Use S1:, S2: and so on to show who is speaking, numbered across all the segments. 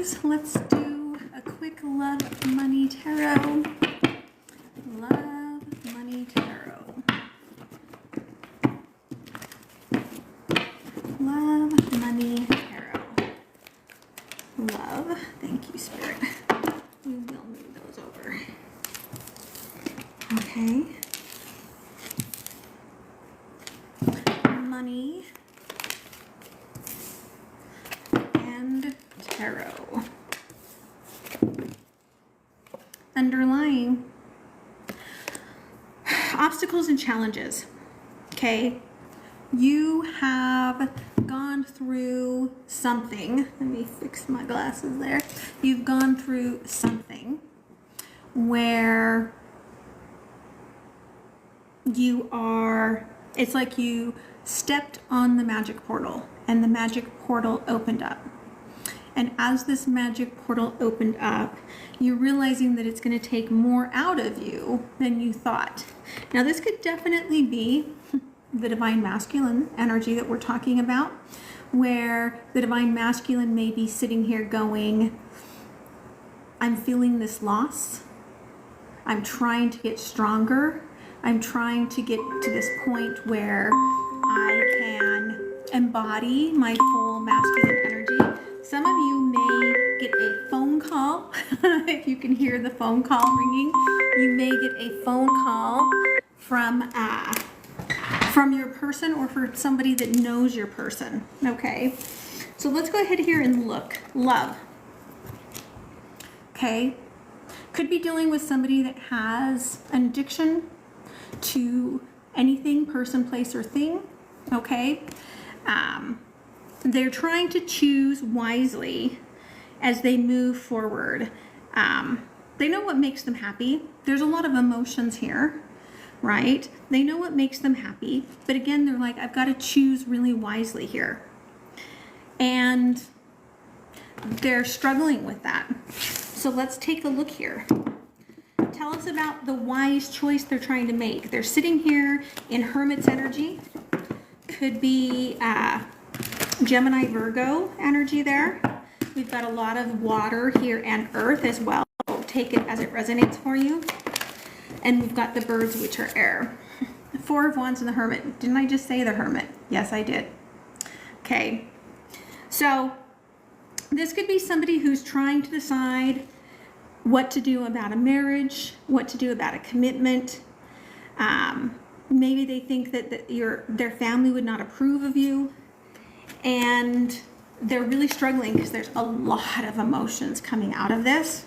S1: guys, let's do a quick Love Money Tarot. Love Money Tarot. Love Money Tarot. Love. Thank you, Spirit. We will move those over. Okay. Money and tarot. Underlying obstacles and challenges. Okay, you have gone through something. Let me fix my glasses there. You've gone through something where you are, it's like you stepped on the magic portal and the magic portal opened up. And as this magic portal opened up, you're realizing that it's going to take more out of you than you thought. Now, this could definitely be the divine masculine energy that we're talking about, where the divine masculine may be sitting here going, I'm feeling this loss. I'm trying to get stronger. I'm trying to get to this point where I can embody my full masculine energy. Some of you may get a phone call. If you can hear the phone call ringing, you may get a phone call from your person or for somebody that knows your person. Okay, so let's go ahead here and look. Love. Okay, could be dealing with somebody that has an addiction to anything, person, place, or thing. Okay, they're trying to choose wisely as they move forward. They know what makes them happy. There's a lot of emotions here, right? They know what makes them happy, but again, they're like, I've got to choose really wisely here. And they're struggling with that. So let's take a look here. Tell us about the wise choice they're trying to make. They're sitting here in Hermit's energy. Could be Gemini, Virgo energy there. We've got a lot of water here and earth as well. Take it as it resonates for you. And we've got the birds, which are air. Four of Wands and the Hermit. Didn't I just say the Hermit? Yes, I did. Okay. So this could be somebody who's trying to decide what to do about a marriage, what to do about a commitment. Maybe they think that their family would not approve of you, and they're really struggling because there's a lot of emotions coming out of this.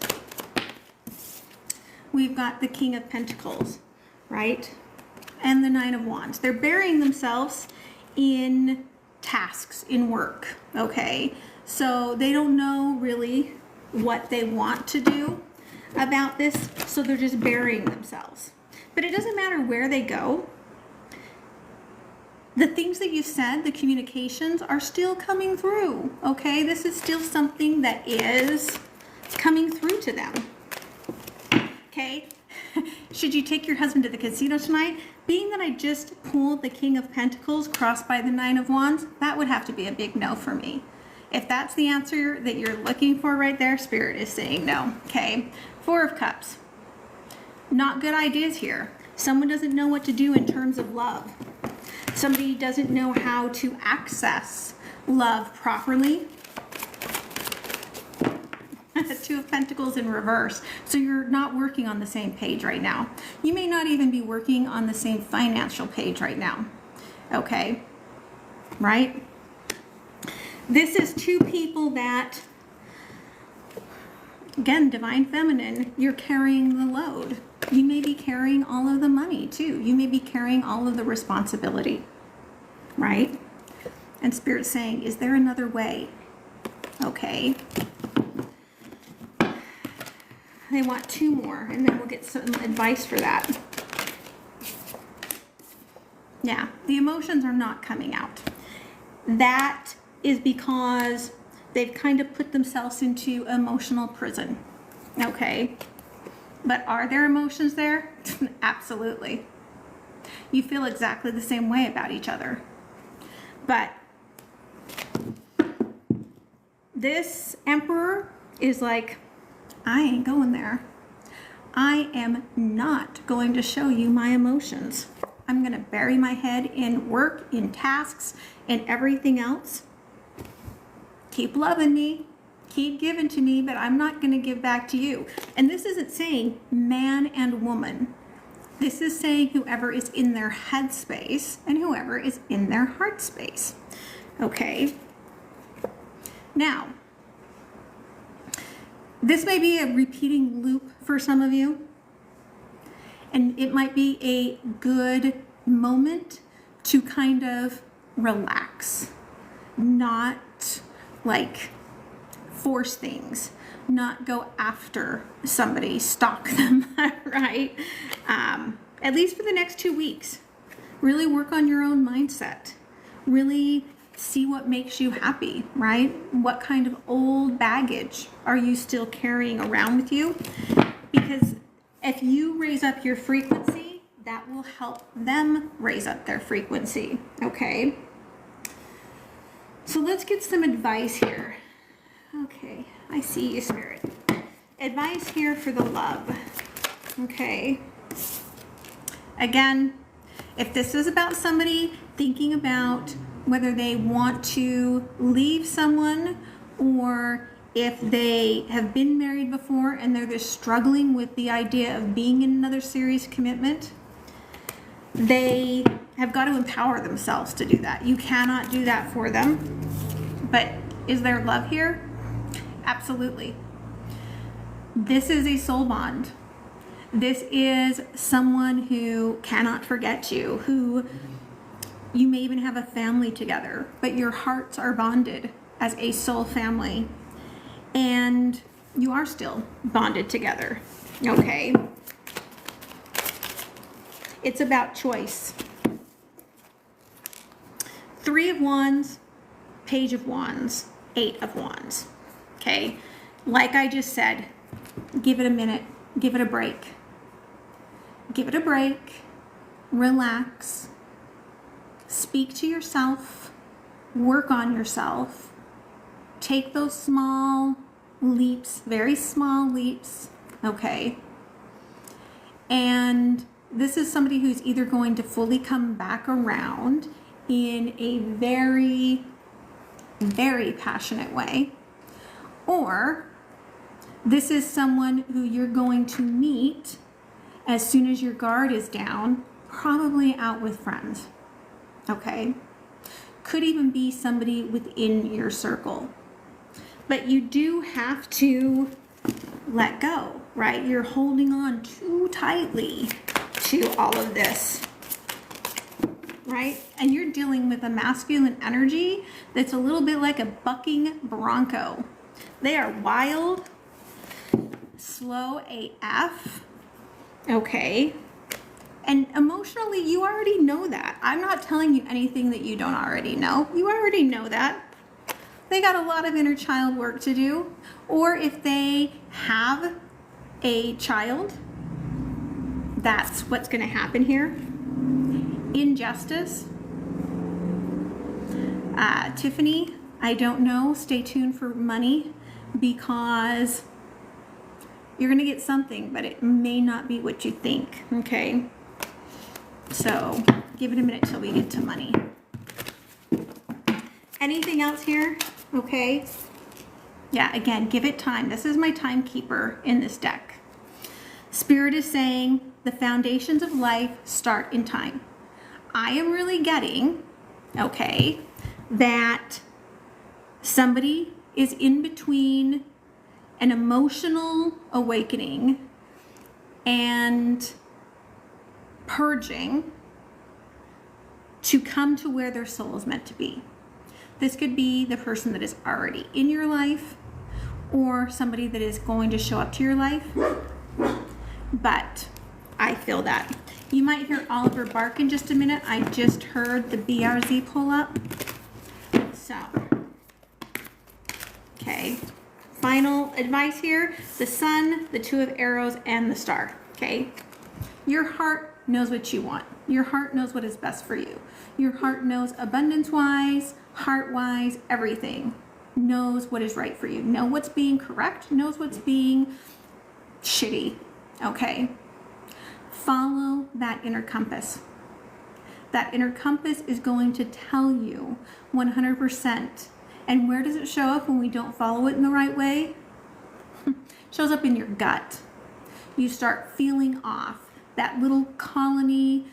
S1: We've got the King of Pentacles, right? And the Nine of Wands. They're burying themselves in tasks, in work, okay? So they don't know really what they want to do about this, so they're just burying themselves. But it doesn't matter where they go. The things that you said, the communications, are still coming through, okay? This is still something that is coming through to them, okay? Should you take your husband to the casino tonight? Being that I just pulled the King of Pentacles crossed by the Nine of Wands, that would have to be a big no for me. If that's the answer that you're looking for right there, Spirit is saying no, okay? Four of Cups. Not good ideas here. Someone doesn't know what to do in terms of love. Somebody doesn't know how to access love properly. Two of Pentacles in reverse. So you're not working on the same page right now. You may not even be working on the same financial page right now. Okay? Right? This is two people that, again, divine feminine, you're carrying the load. You may be carrying all of the money too. You may be carrying all of the responsibility, right? And Spirit's saying, is there another way? Okay. They want two more, and then we'll get some advice for that. Yeah, the emotions are not coming out. That is because they've kind of put themselves into emotional prison. Okay. But are there emotions there? Absolutely. You feel exactly the same way about each other. But this Emperor is like, I ain't going there. I am not going to show you my emotions. I'm going to bury my head in work, in tasks, and everything else. Keep loving me, keep giving to me, but I'm not going to give back to you. And this isn't saying man and woman. This is saying whoever is in their head space and whoever is in their heart space. Okay. Now, this may be a repeating loop for some of you, and it might be a good moment to kind of relax, not like force things, not go after somebody, stalk them, right? At least for the next 2 weeks. Really work on your own mindset. Really see what makes you happy, right? What kind of old baggage are you still carrying around with you? Because if you raise up your frequency, that will help them raise up their frequency, okay? So let's get some advice here. Okay, I see you, Spirit. Advice here for the love, okay? Again, if this is about somebody thinking about whether they want to leave someone, or if they have been married before and they're just struggling with the idea of being in another serious commitment, they have got to empower themselves to do that. You cannot do that for them. But is there love here? Absolutely. This is a soul bond. This is someone who cannot forget you, who you may even have a family together, but your hearts are bonded as a soul family, and you are still bonded together, okay? It's about choice. 3 of Wands, Page of Wands, 8 of Wands, okay? Like I just said, give it a minute, give it a break. Give it a break, relax, speak to yourself, work on yourself, take those small leaps, very small leaps, okay? And this is somebody who's either going to fully come back around in a very, very passionate way, or this is someone who you're going to meet as soon as your guard is down, probably out with friends, okay? Could even be somebody within your circle. But you do have to let go, right? You're holding on too tightly to all of this, right? And you're dealing with a masculine energy that's a little bit like a bucking bronco. They are wild, slow AF, okay? And emotionally, you already know that. I'm not telling you anything that you don't already know. You already know that. They got a lot of inner child work to do. Or if they have a child, that's what's going to happen here. Injustice. Tiffany, I don't know. Stay tuned for money, because you're going to get something, but it may not be what you think, okay? So give it a minute till we get to money. Anything else here? Okay. Yeah, again, give it time. This is my timekeeper in this deck. Spirit is saying the foundations of life start in time. I am really getting, okay, that somebody is in between an emotional awakening and purging to come to where their soul is meant to be. This could be the person that is already in your life, or somebody that is going to show up to your life. But I feel that. You might hear Oliver bark in just a minute. I just heard the BRZ pull up. So, okay. Final advice here, the Sun, the 2 of Arrows, and the Star, okay? Your heart knows what you want. Your heart knows what is best for you. Your heart knows abundance-wise, heart-wise, everything. knows what is right for you, know what's being correct, knows what's being shitty, okay? Follow that inner compass. That inner compass is going to tell you 100%. And where does it show up when we don't follow it in the right way? It shows up in your gut. You start feeling off. That little colony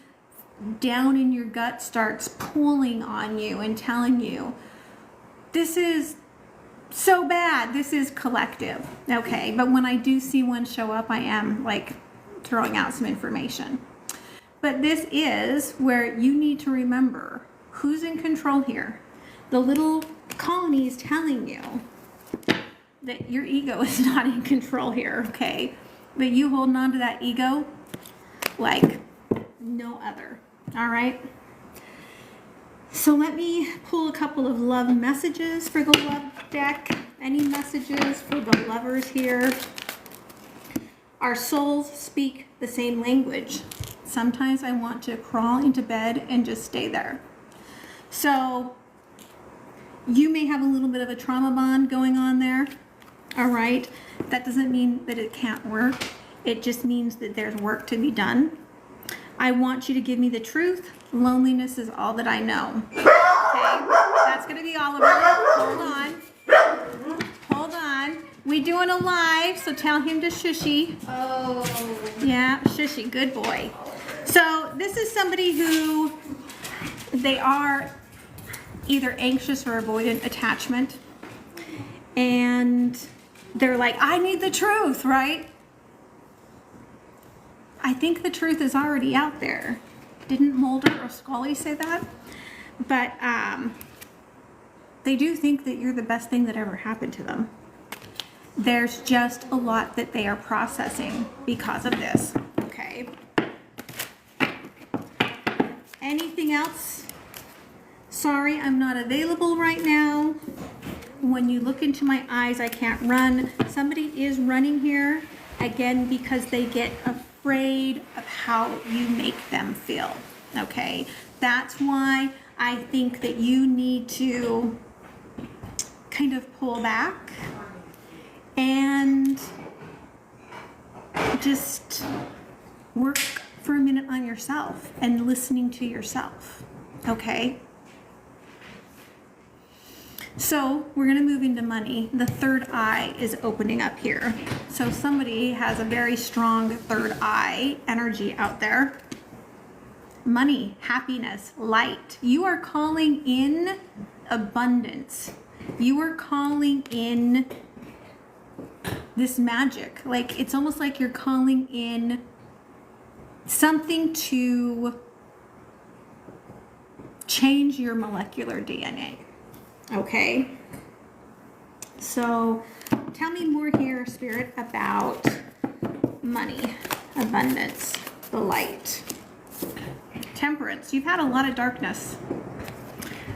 S1: down in your gut starts pulling on you and telling you, this is so bad, this is collective, okay? But when I do see one show up, I am like throwing out some information. But this is where you need to remember who's in control here. The little colony is telling you that your ego is not in control here, okay? But you holding on to that ego like no other, all right? So let me pull a couple of love messages for the love deck. Any messages for the lovers here? Our souls speak the same language. Sometimes I want to crawl into bed and just stay there. So you may have a little bit of a trauma bond going on there, all right? That doesn't mean that it can't work. It just means that there's work to be done. I want you to give me the truth. Loneliness is all that I know. Okay, that's gonna be Oliver. Hold on. Hold on. We doing a live, so tell him to shushy.
S2: Oh.
S1: Yeah, shushy, good boy. So this is somebody who, they are either anxious or avoidant attachment. And they're like, I need the truth, right? I think the truth is already out there. Didn't Mulder or Scully say that? But they do think that you're the best thing that ever happened to them. There's just a lot that they are processing because of this, okay? Anything else? Sorry, I'm not available right now. When you look into my eyes, I can't run. Somebody is running here, again, because they get afraid of how you make them feel, okay? That's why I think that you need to kind of pull back and just work for a minute on yourself and listening to yourself, okay? So we're going to move into money. The third eye is opening up here. So somebody has a very strong third eye energy out there. Money, happiness, light. You are calling in abundance. You are calling in this magic. Like, it's almost like you're calling in something to change your molecular DNA. Okay, so tell me more here, Spirit, about money, abundance, the light, temperance. You've had a lot of darkness.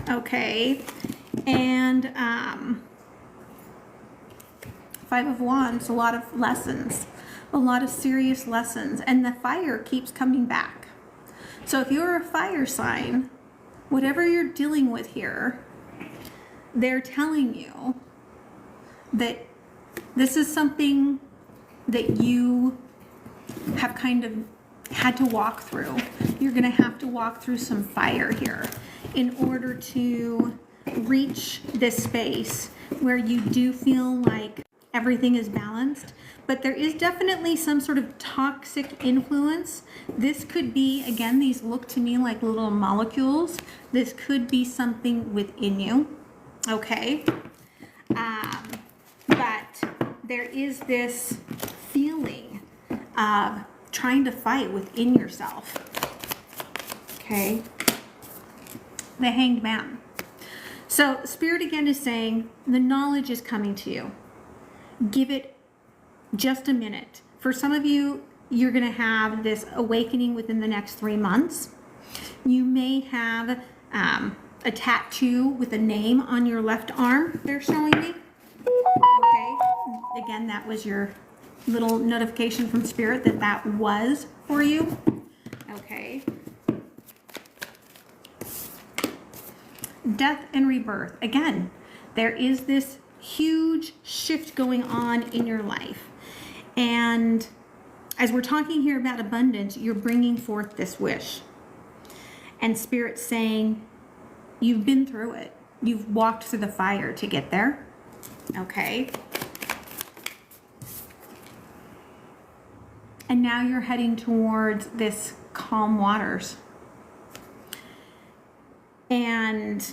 S1: Okay, and Five of Wands, a lot of lessons, a lot of serious lessons, and the fire keeps coming back. So if you're a fire sign, whatever you're dealing with here, they're telling you that this is something that you have kind of had to walk through. You're going to have to walk through some fire here in order to reach this space where you do feel like everything is balanced. But there is definitely some sort of toxic influence. This could be, again, these look to me like little molecules. This could be something within you. Okay, but there is this feeling of trying to fight within yourself. Okay, the Hanged Man. So Spirit again is saying the knowledge is coming to you. Give it just a minute. For some of you, you're going to have this awakening within the next 3 months. You may have a tattoo with a name on your left arm, they're showing me. Okay, again, that was your little notification from Spirit that that was for you. Okay. Death and rebirth. Again, There is this huge shift going on in your life. And as we're talking here about abundance, you're bringing forth this wish. And Spirit's saying, you've been through it. You've walked through the fire to get there. Okay? And now you're heading towards this calm waters. And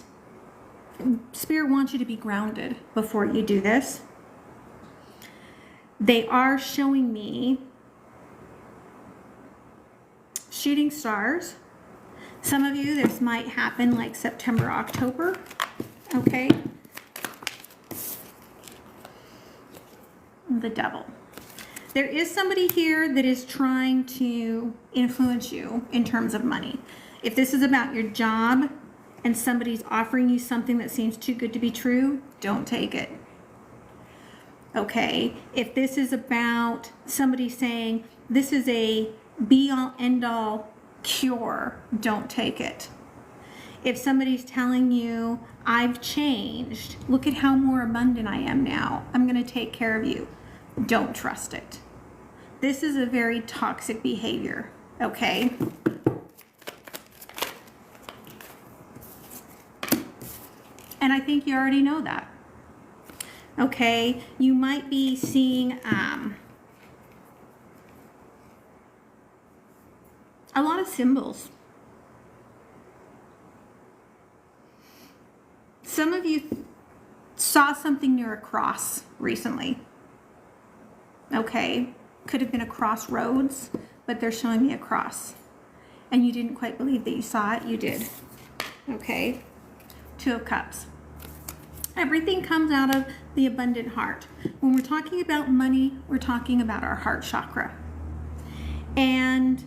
S1: Spirit wants you to be grounded before you do this. They are showing me shooting stars. Some of you, this might happen like September, October. Okay? The Devil. There is somebody here that is trying to influence you in terms of money. If this is about your job and somebody's offering you something that seems too good to be true, don't take it. Okay? If this is about somebody saying, this is a be-all, end-all cure, don't take it. If somebody's telling you, I've changed, look at how more abundant I am now, I'm going to take care of you, don't trust it. This is a very toxic behavior, okay? And I think you already know that. Okay, you might be seeing a lot of symbols. Some of you saw something near a cross recently. Okay, could have been a crossroads, but they're showing me a cross. And you didn't quite believe that you saw it. You did. Okay, Two of Cups. Everything comes out of the abundant heart. When we're talking about money, we're talking about our heart chakra. And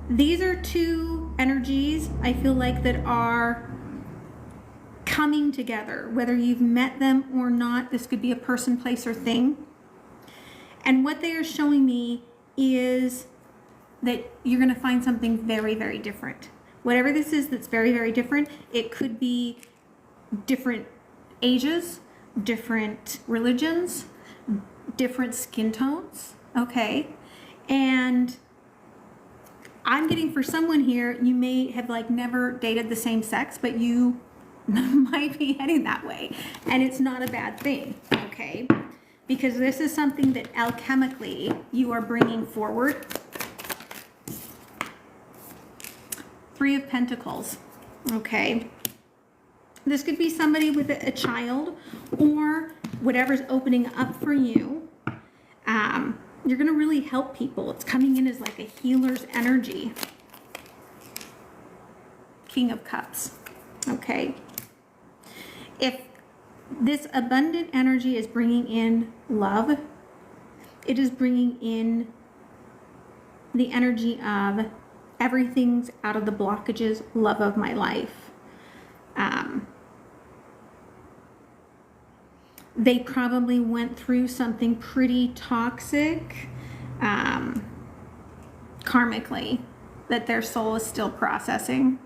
S1: these are two energies, I feel like, that are coming together. Whether you've met them or not, this could be a person, place, or thing. And what they are showing me is that you're going to find something very, very different. Whatever this is that's very, very different, it could be different ages, different religions, different skin tones, okay? And I'm getting, for someone here, you may have like never dated the same sex, but you might be heading that way. And it's not a bad thing, okay? Because this is something that alchemically you are bringing forward. Three of Pentacles, okay? This could be somebody with a child, or whatever's opening up for you. You're going to really help people. It's coming in as like a healer's energy. King of Cups. Okay. If this abundant energy is bringing in love, it is bringing in the energy of everything's out of the blockages, love of my life. They probably went through something pretty toxic, karmically, that their soul is still processing.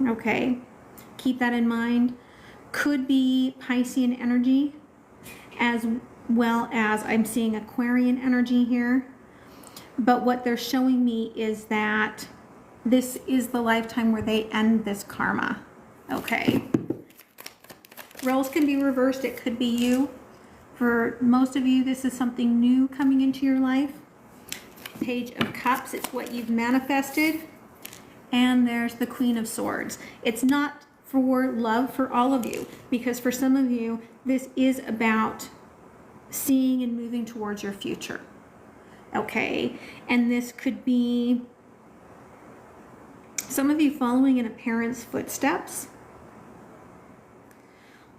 S1: Okay, keep that in mind. Could be Piscean energy, as well as I'm seeing Aquarian energy here. But what they're showing me is that this is the lifetime where they end this karma. Okay. Roles can be reversed. It could be you. For most of you, this is something new coming into your life. Page of Cups, it's what you've manifested. And there's the Queen of Swords. It's not for love for all of you, because for some of you, this is about seeing and moving towards your future. Okay? And this could be some of you following in a parent's footsteps,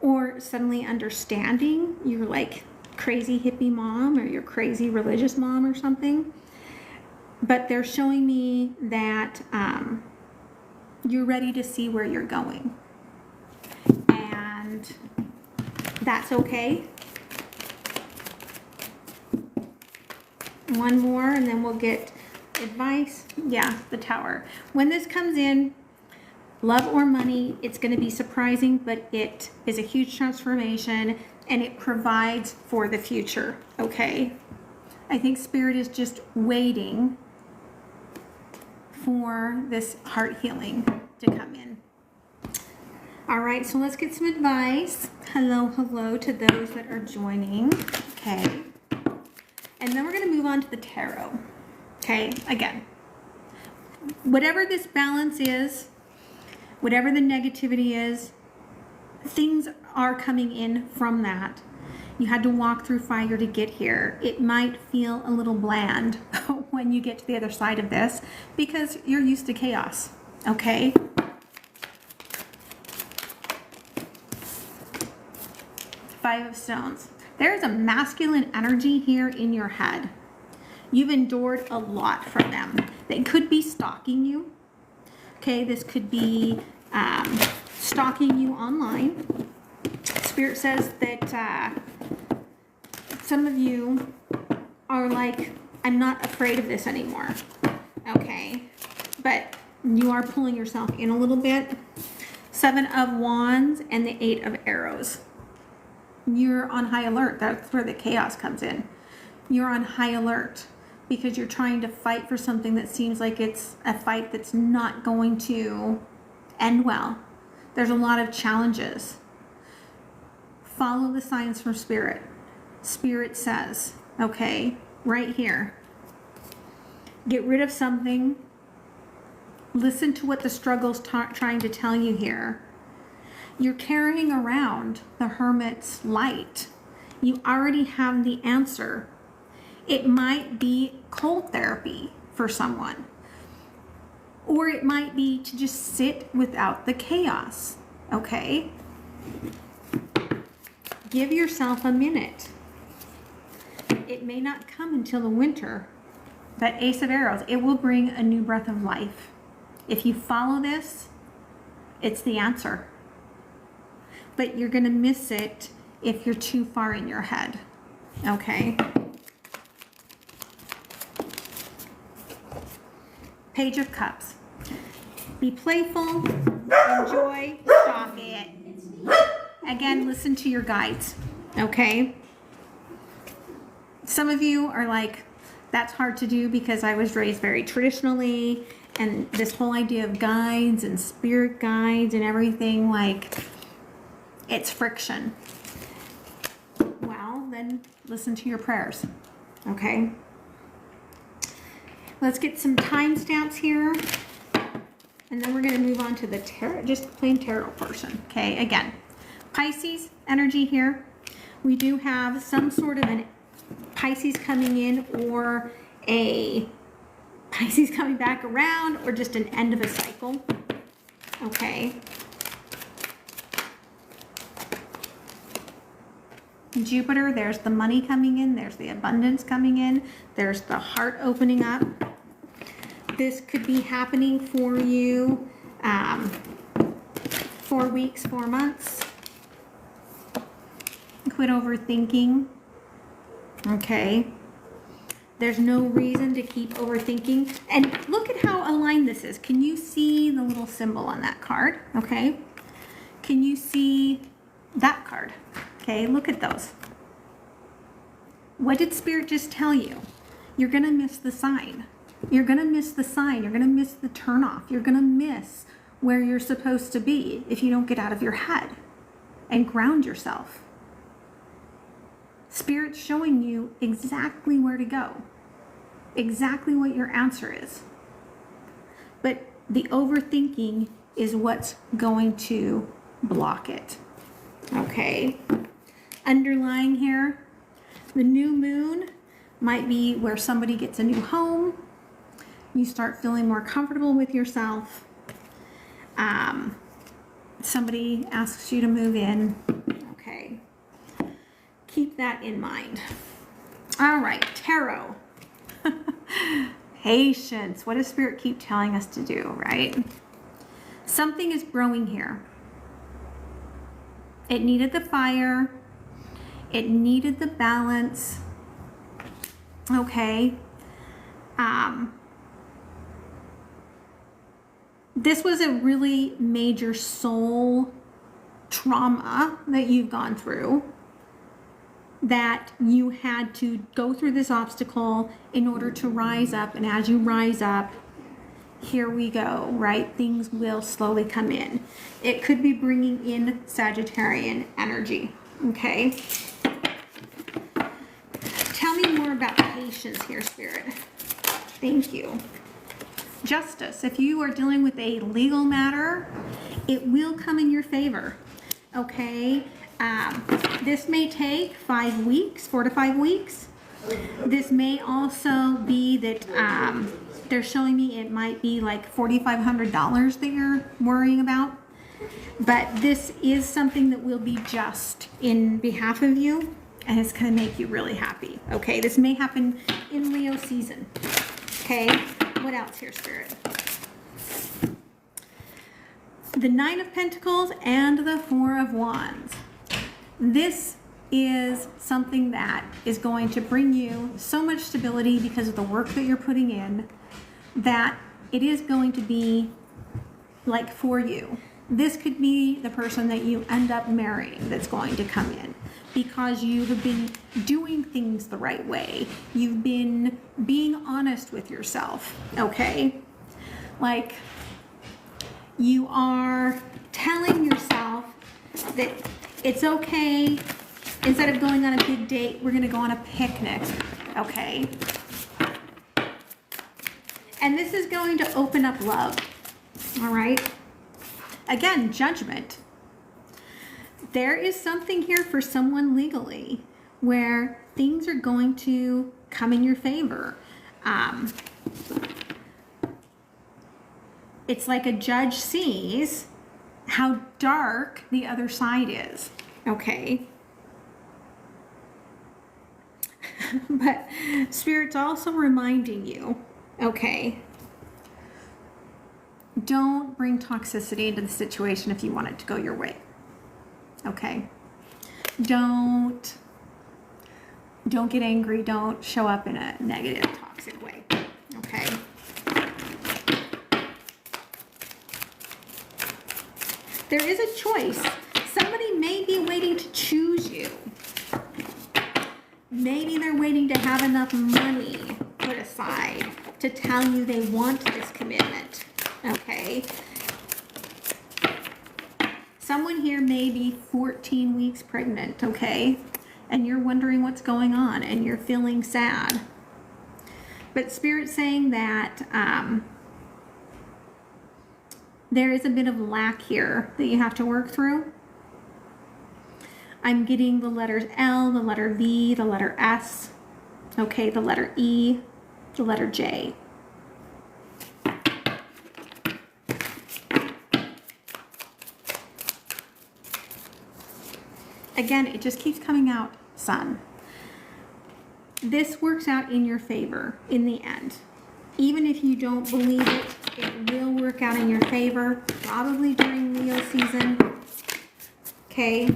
S1: or suddenly understanding you're like crazy hippie mom, or you're crazy religious mom or something. But they're showing me that you're ready to see where you're going. And that's okay. One more and then we'll get advice. Yeah, the Tower. When this comes in, Love or money, it's going to be surprising, but it is a huge transformation and it provides for the future, okay? I think Spirit is just waiting for this heart healing to come in. All right, so let's get some advice. Hello to those that are joining, okay? And then we're going to move on to the tarot, okay? Again, whatever this balance is, whatever the negativity is, things are coming in from that. You had to walk through fire to get here. It might feel a little bland when you get to the other side of this because you're used to chaos, okay? Five of Stones. There's a masculine energy here in your head. You've endured a lot from them. They could be stalking you. Okay, this could be stalking you online. Spirit says that some of you are like, I'm not afraid of this anymore. Okay, but you are pulling yourself in a little bit. Seven of Wands and the Eight of Arrows. You're on high alert. That's where the chaos comes in. You're on high alert because you're trying to fight for something that seems like it's a fight that's not going to end well. There's a lot of challenges. Follow the signs from Spirit. Spirit says, okay, right here, get rid of something. Listen to what the struggle's trying to tell you here. You're carrying around the Hermit's light. You already have the answer. It might be cold therapy for someone. Or it might be to just sit without the chaos, okay? Give yourself a minute. It may not come until the winter. That Ace of Arrows, it will bring a new breath of life. If you follow this, it's the answer. But you're going to miss it if you're too far in your head, okay? Page of Cups. Be playful, enjoy, stop it. Again, listen to your guides, okay? Some of you are like, that's hard to do because I was raised very traditionally, and this whole idea of guides and spirit guides and everything, like, it's friction. Well, then listen to your prayers, okay? Let's get some timestamps here, and then we're going to move on to the tarot, just plain tarot portion, okay? Again, Pisces energy here. We do have some sort of an Pisces coming in, or a Pisces coming back around, or just an end of a cycle, okay? Jupiter, there's the money coming in, there's the abundance coming in, there's the heart opening up. This could be happening for you 4 weeks, 4 months. Quit overthinking. Okay. There's no reason to keep overthinking. And look at how aligned this is. Can you see the little symbol on that card? Okay. Can you see that card? Okay, look at those. What did Spirit just tell you? You're going to miss the sign. You're going to miss the sign. You're going to miss the turnoff. You're going to miss where you're supposed to be if you don't get out of your head and ground yourself. Spirit's showing you exactly where to go, exactly what your answer is. But the overthinking is what's going to block it. Okay. Underlying here, the new moon might be where somebody gets a new home. You start feeling more comfortable with yourself. Somebody asks you to move in. Okay. Keep that in mind. All right, tarot. Patience. What does Spirit keep telling us to do, right? Something is growing here. It needed the fire. It needed the balance. Okay. this was a really major soul trauma that you've gone through, that you had to go through this obstacle in order to rise up. And as you rise up, here we go, right? Things will slowly come in. It could be bringing in Sagittarian energy, okay? Tell me more about patience here, Spirit. Thank you. Justice. If you are dealing with a legal matter, it will come in your favor, okay? This may take 5 weeks, 4 to 5 weeks. This may also be that they're showing me it might be like $4,500 that you're worrying about. But this is something that will be just in behalf of you, and it's going to make you really happy. Okay, this may happen in Leo season. Okay, what else here, Spirit? The Nine of Pentacles and the Four of Wands. This is something that is going to bring you so much stability because of the work that you're putting in, that it is going to be like for you. This could be the person that you end up marrying that's going to come in because you have been doing things the right way. You've been being honest with yourself, okay? Like, you are telling yourself that it's okay. Instead of going on a big date, we're gonna go on a picnic, okay? And this is going to open up love, all right? Again, judgment. There is something here for someone legally where things are going to come in your favor. It's like a judge sees how dark the other side is, okay? But Spirit's also reminding you, okay, don't bring toxicity into the situation if you want it to go your way, okay? Don't get angry. Don't show up in a negative, toxic way, okay? There is a choice. Somebody may be waiting to choose you. Maybe they're waiting to have enough money put aside to tell you they want this commitment, okay? Someone here may be 14 weeks pregnant, okay? And you're wondering what's going on and you're feeling sad. But Spirit's saying that there is a bit of lack here that you have to work through. I'm getting the letters L, the letter V, the letter S, okay, the letter E, the letter J. Again, it just keeps coming out, Sun. This works out in your favor in the end. Even if you don't believe it, it will work out in your favor, probably during Leo season, okay?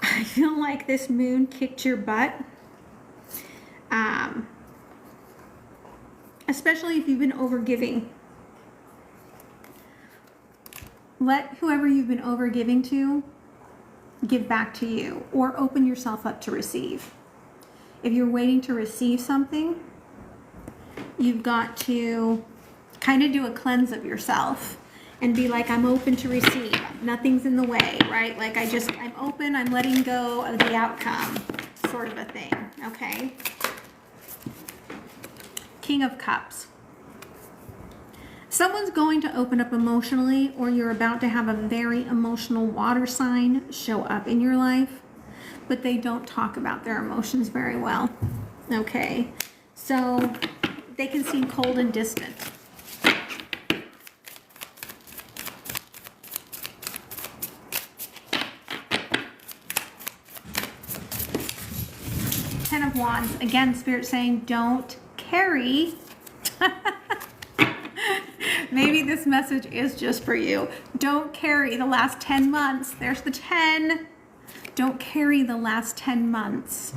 S1: I feel like this moon kicked your butt, especially if you've been overgiving. Let whoever you've been overgiving to give back to you, or open yourself up to receive. If you're waiting to receive something, you've got to kind of do a cleanse of yourself and be like, I'm open to receive. Nothing's in the way, right? Like I'm open, I'm letting go of the outcome, sort of a thing, okay? King of Cups. Someone's going to open up emotionally, or you're about to have a very emotional water sign show up in your life, but they don't talk about their emotions very well, okay? So they can seem cold and distant. Ten of Wands. Again, Spirit saying don't carry. Maybe this message is just for you. Don't carry the last 10 months. There's the 10. Don't carry the last 10 months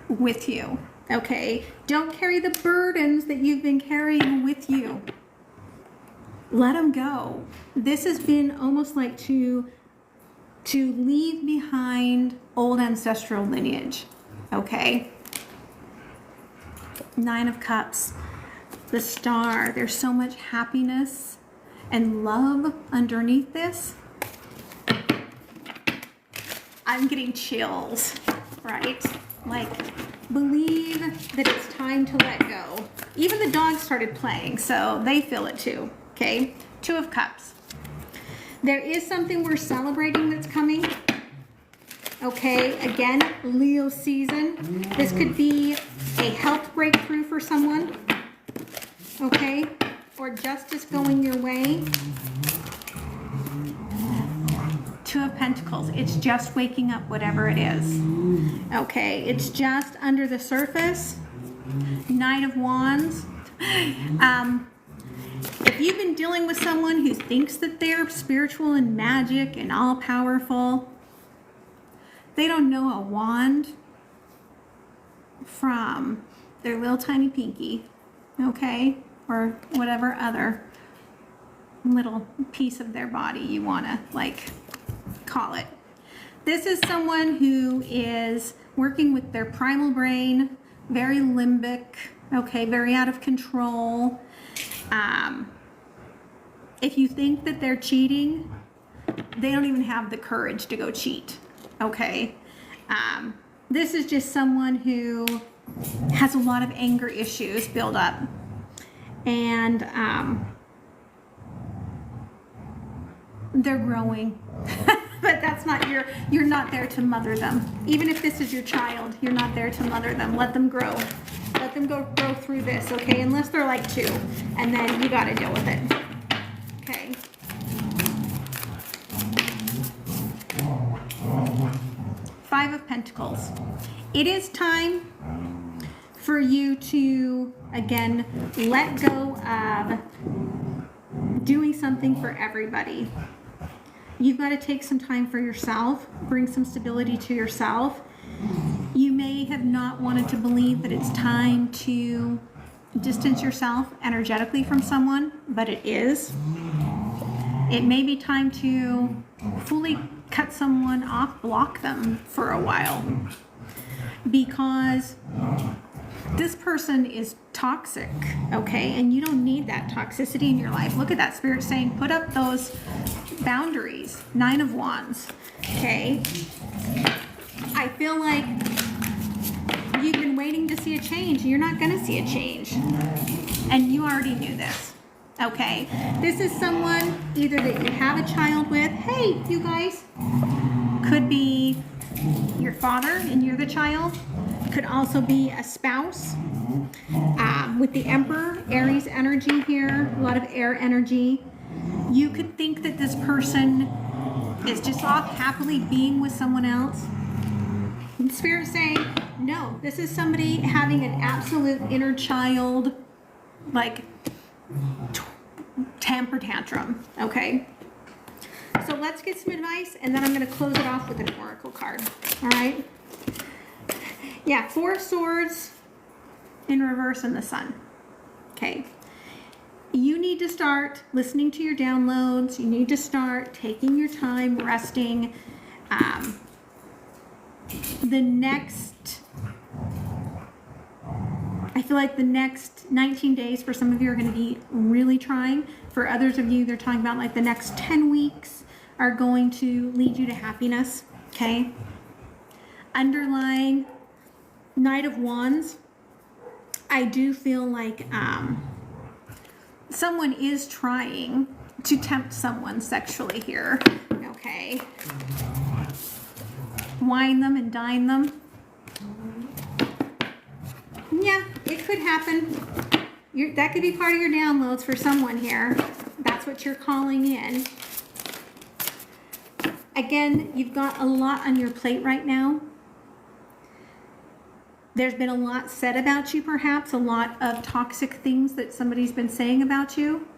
S1: with you, okay? Don't carry the burdens that you've been carrying with you. Let them go. This has been almost like to leave behind old ancestral lineage, okay? 9 of Cups, the Star. There's so much happiness and love underneath this. I'm getting chills, right? Like, believe that it's time to let go. Even the dogs started playing, so they feel it too, okay? 2 of Cups. There is something we're celebrating that's coming. Okay, again, Leo season. This could be a health breakthrough for someone. Okay, or justice going your way. 2 of Pentacles. It's just waking up, whatever it is. Okay, it's just under the surface. 9 of Wands. If you've been dealing with someone who thinks that they're spiritual and magic and all powerful, they don't know a wand from their little tiny pinky, okay? Or whatever other little piece of their body you want to, like, call it. This is someone who is working with their primal brain, very limbic, okay, very out of control. If you think that they're cheating, they don't even have the courage to go cheat, okay? This is just someone who has a lot of anger issues build up. And they're growing. But that's not you're not there to mother them. Even if this is your child, you're not there to mother them. Let them grow. Let them grow through this, okay? Unless they're like 2, and then you got to deal with it. Okay. Five of Pentacles. It is time for you to, again, let go of doing something for everybody. You've got to take some time for yourself, bring some stability to yourself. You may have not wanted to believe that it's time to distance yourself energetically from someone, but it is. It may be time to fully cut someone off, block them for a while, because this person is toxic, okay? And you don't need that toxicity in your life. Look at that, Spirit saying, put up those boundaries. 9 of Wands, okay? I feel like you've been waiting to see a change. You're not going to see a change. And you already knew this, okay? This is someone either that you have a child with. Hey, you guys. Could be your father and you're the child. Could also be a spouse. With the Emperor, Aries energy here, a lot of air energy. You could think that this person is just off happily being with someone else. And Spirit saying, no, this is somebody having an absolute inner child, like, temper tantrum, okay? So let's get some advice, and then I'm going to close it off with an oracle card, all right? Yeah, 4 swords in reverse in the sun, okay? You need to start listening to your downloads. You need to start taking your time, resting. I feel like the next 19 days for some of you are going to be really trying. For others of you, they're talking about like the next 10 weeks are going to lead you to happiness, okay? Underlying Knight of Wands, I do feel like someone is trying to tempt someone sexually here, okay? Wine them and dine them. Yeah, it could happen. That could be part of your downloads for someone here. That's what you're calling in. Again, you've got a lot on your plate right now. There's been a lot said about you, perhaps, a lot of toxic things that somebody's been saying about you.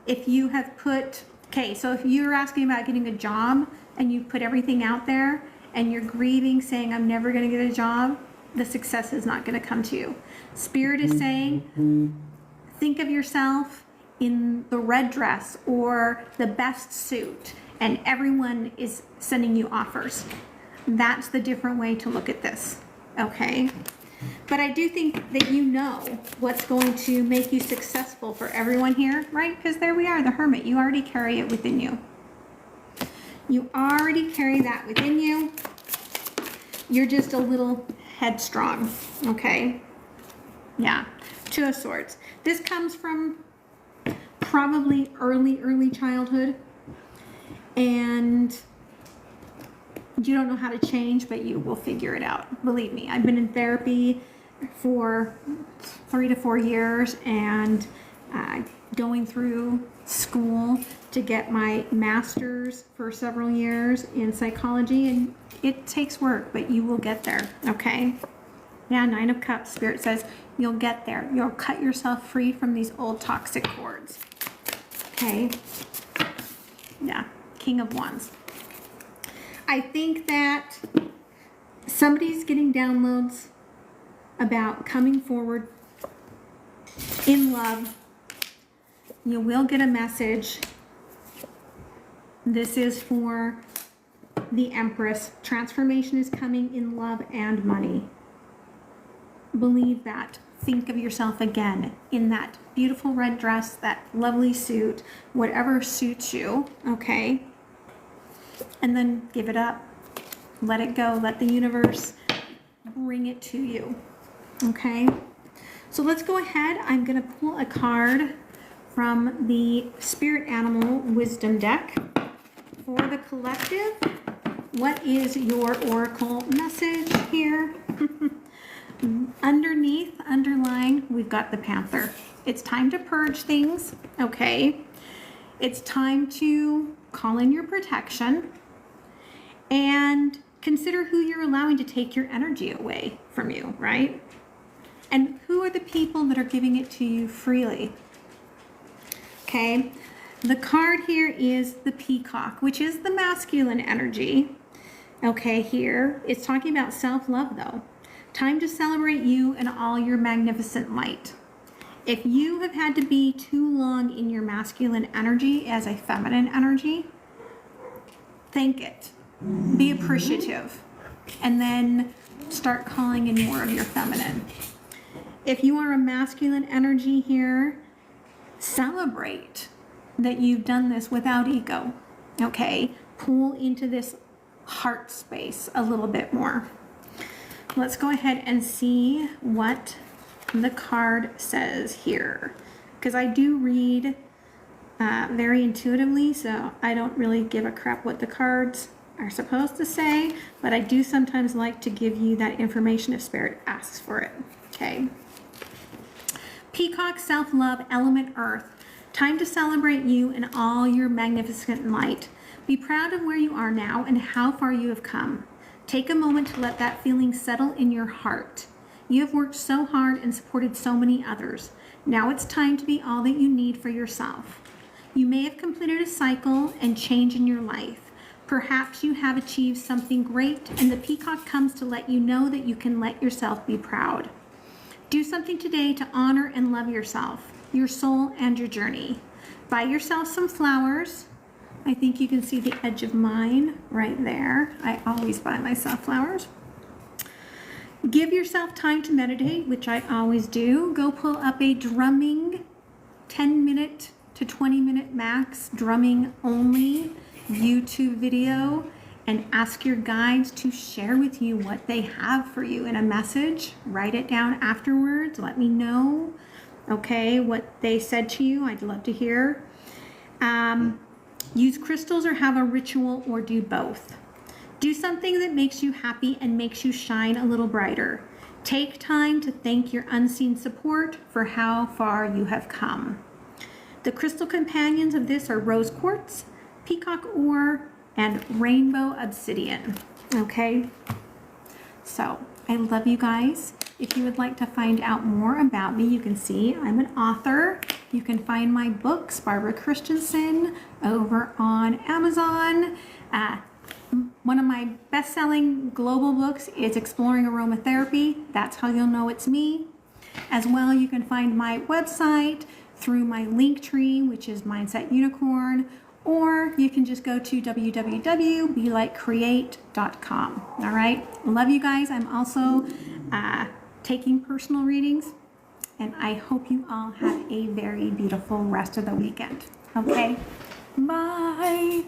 S1: If you have put, okay, so if you're asking about getting a job and you put everything out there and you're grieving, saying, I'm never going to get a job, the success is not going to come to you. Spirit is saying, think of yourself in the red dress or the best suit and everyone is sending you offers. That's the different way to look at this, okay? But I do think that you know what's going to make you successful for everyone here, right? Because there we are, the Hermit. You already carry it within you. You already carry that within you. You're just a little headstrong, okay? Yeah, Two of Swords. This comes from probably early childhood, and you don't know how to change, but you will figure it out. Believe me, I've been in therapy for 3 to 4 years and going through school to get my master's for several years in psychology, and it takes work, but you will get there, okay? Yeah, 9 of Cups. Spirit says you'll get there. You'll cut yourself free from these old toxic cords, okay? Yeah, King of Wands. I think that somebody's getting downloads about coming forward in love. You will get a message. This is for the Empress. Transformation is coming in love and money. Believe that. Think of yourself again in that beautiful red dress, that lovely suit, whatever suits you, okay? And then give it up. Let it go. Let the universe bring it to you, okay? So let's go ahead. I'm going to pull a card from the Spirit Animal Wisdom deck for the collective. What is your oracle message here? Underlying, we've got the Panther. It's time to purge things, okay? It's time to call in your protection and consider who you're allowing to take your energy away from you, right? And who are the people that are giving it to you freely? Okay, the card here is the Peacock, which is the masculine energy. Okay, here it's talking about self-love though. Time to celebrate you and all your magnificent light. If you have had to be too long in your masculine energy as a feminine energy, thank it. Be appreciative. And then start calling in more of your feminine. If you are a masculine energy here, celebrate that you've done this without ego. Okay? Pull into this heart space a little bit more. Let's go ahead and see what the card says here, because I do read very intuitively, so I don't really give a crap what the cards are supposed to say, but I do sometimes like to give you that information if Spirit asks for it. Okay. Peacock, self-love, element earth. Time to celebrate you and all your magnificent light. Be proud of where you are now and how far you have come. Take a moment to let that feeling settle in your heart. You have worked so hard and supported so many others. Now it's time to be all that you need for yourself. You may have completed a cycle and change in your life. Perhaps you have achieved something great, and the Peacock comes to let you know that you can let yourself be proud. Do something today to honor and love yourself, your soul, and your journey. Buy yourself some flowers. I think you can see the edge of mine right there. I always buy myself flowers. Give yourself time to meditate, which I always do. Go pull up a drumming 10-minute to 20-minute max drumming only YouTube video and ask your guides to share with you what they have for you in a message. Write it down afterwards. Let me know, okay, what they said to you. I'd love to hear. Use crystals or have a ritual, or do both. Do something that makes you happy and makes you shine a little brighter. Take time to thank your unseen support for how far you have come. The crystal companions of this are rose quartz, peacock ore, and rainbow obsidian. Okay, so I love you guys. If you would like to find out more about me, you can see I'm an author. You can find my books, Barbara Christensen, over on Amazon. One of my best-selling global books is Exploring Aromatherapy. That's how you'll know it's me. As well, you can find my website through my link tree, which is Mindset Unicorn, or you can just go to www.belightcreate.com. All right. Love you guys. I'm also taking personal readings, and I hope you all have a very beautiful rest of the weekend. Okay. Bye.